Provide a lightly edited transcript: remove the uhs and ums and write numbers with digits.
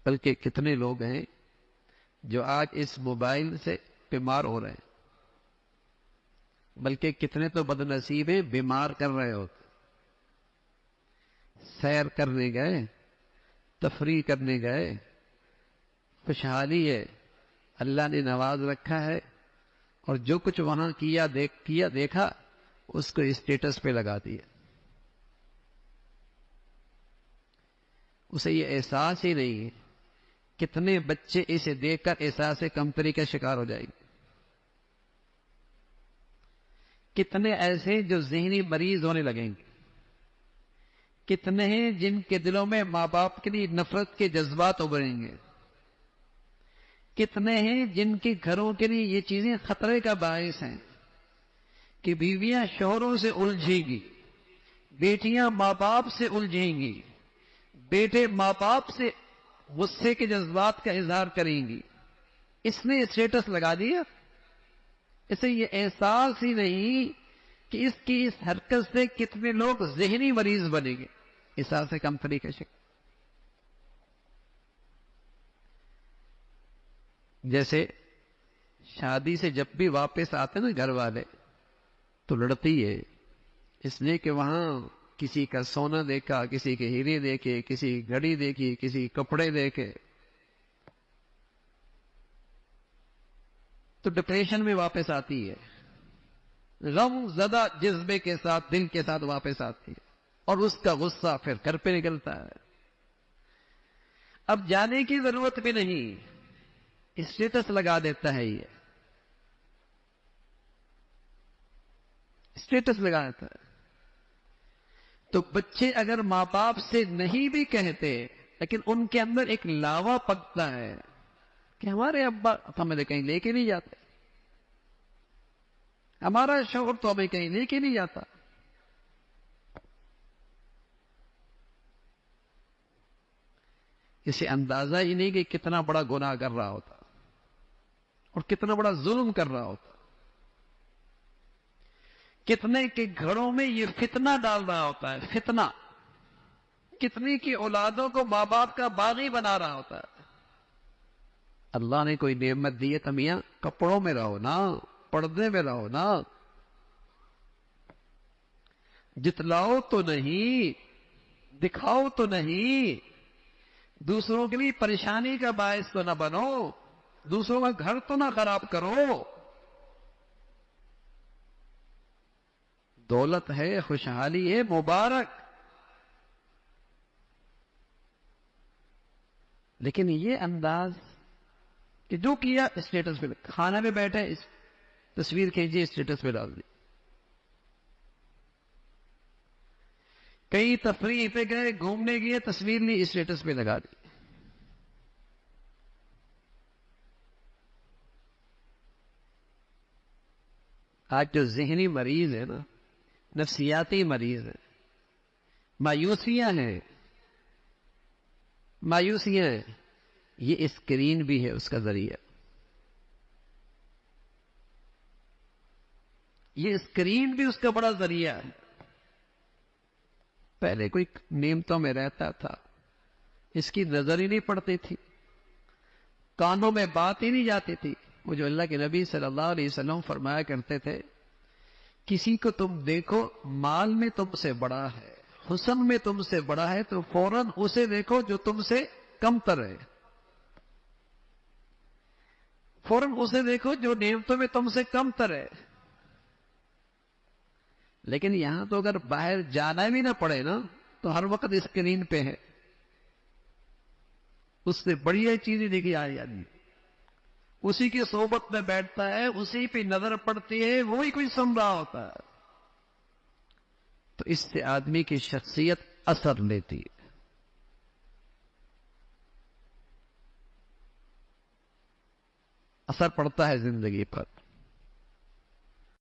بلکہ کتنے لوگ ہیں جو آج اس موبائل سے بیمار ہو رہے ہیں، بلکہ کتنے تو بد نصیب ہیں بیمار کر رہے ہوتے۔ سیر کرنے گئے، تفریح کرنے گئے، خوشحالی ہے، اللہ نے نواز رکھا ہے، اور جو کچھ وہاں کیا دیکھا اس کو اسٹیٹس پہ لگا دیا۔ اسے یہ احساس ہی نہیں ہے۔ کتنے بچے اسے دیکھ کر احساس کمتری کا شکار ہو جائیں گے، کتنے ایسے جو ذہنی مریض ہونے لگیں گے، کتنے ہیں جن کے دلوں میں ماں باپ کے لیے نفرت کے جذبات ابھریں گے، کتنے ہیں جن کے گھروں کے لیے یہ چیزیں خطرے کا باعث ہیں کہ بیویاں شوہروں سے الجھیں گی، بیٹیاں ماں باپ سے الجھیں گی، بیٹے ماں باپ سے غصے کے جذبات کا اظہار کریں گی۔ اس نے اسٹیٹس لگا دیا، اسے یہ احساس ہی نہیں کہ اس کی اس حرکت سے کتنے لوگ ذہنی مریض بنیں گے، احساس کمتری کا شکار۔ جیسے شادی سے جب بھی واپس آتے نا گھر والے تو لڑتی ہے، اس لیے کہ وہاں کسی کا سونا دیکھا، کسی کے ہیرے دیکھے، کسی کی گھڑی دیکھی، کسی کپڑے دیکھے، تو ڈپریشن میں واپس آتی ہے، غم زدہ جذبے کے ساتھ، دل کے ساتھ واپس آتی ہے، اور اس کا غصہ پھر گھر پہ نکلتا ہے۔ اب جانے کی ضرورت بھی نہیں، اسٹیٹس لگا دیتا ہے، یہ اسٹیٹس لگا دیتا ہے۔ تو بچے اگر ماں باپ سے نہیں بھی کہتے لیکن ان کے اندر ایک لاوا پکتا ہے کہ ہمارے ابا ہمیں کہیں لے کے نہیں جاتے، ہمارا شوہر تو ہمیں کہیں لے کے نہیں جاتا۔ اسے اندازہ ہی نہیں کہ کتنا بڑا گناہ کر رہا ہوتا اور کتنا بڑا ظلم کر رہا ہوتا، کتنے کے گھروں میں یہ فتنہ ڈال رہا ہوتا ہے، فتنہ، کتنی کی اولادوں کو ماں باپ کا باغی بنا رہا ہوتا ہے۔ اللہ نے کوئی نعمت دی ہے تو میاں کپڑوں میں رہو نا، پردے میں رہو نا، جتلاؤ تو نہیں، دکھاؤ تو نہیں، دوسروں کے لیے پریشانی کا باعث تو نہ بنو، دوسروں کا گھر تو نہ خراب کرو۔ دولت ہے، خوشحالی ہے، مبارک، لیکن یہ انداز کہ جو کیا اسٹیٹس پہ، کھانا میں بیٹھے اس تصویر کھینچی اسٹیٹس پہ ڈال دی، کئی تفریح پہ گئے، گھومنے گئے، تصویر لی اسٹیٹس پہ لگا دی۔ آج جو ذہنی مریض ہے نا، نفسیاتی مریض ہے، مایوسیاں ہیں، مایوسیاں ہیں، یہ اسکرین بھی ہے اس کا ذریعہ، یہ اسکرین بھی اس کا بڑا ذریعہ ہے۔ پہلے کوئی نعمتوں میں رہتا تھا، اس کی نظر ہی نہیں پڑتی تھی، کانوں میں بات ہی نہیں جاتی تھی۔ وہ جو اللہ کے نبی صلی اللہ علیہ وسلم فرمایا کرتے تھے، کسی کو تم دیکھو مال میں تم سے بڑا ہے، حسن میں تم سے بڑا ہے، تو فوراً اسے دیکھو جو تم سے کم تر ہے، فوراً اسے دیکھو جو نعمتوں میں تم سے کم تر ہے۔ لیکن یہاں تو اگر باہر جانا بھی نہ پڑے نا تو ہر وقت اسکرین پہ ہے، اس سے بڑھیا چیزیں دیکھی آ جاتی، اسی کی صحبت میں بیٹھتا ہے، اسی پہ نظر پڑتی ہے، وہی کوئی سن رہا ہوتا ہے، تو اس سے آدمی کی شخصیت اثر لیتی ہے۔ اثر پڑتا ہے زندگی پر۔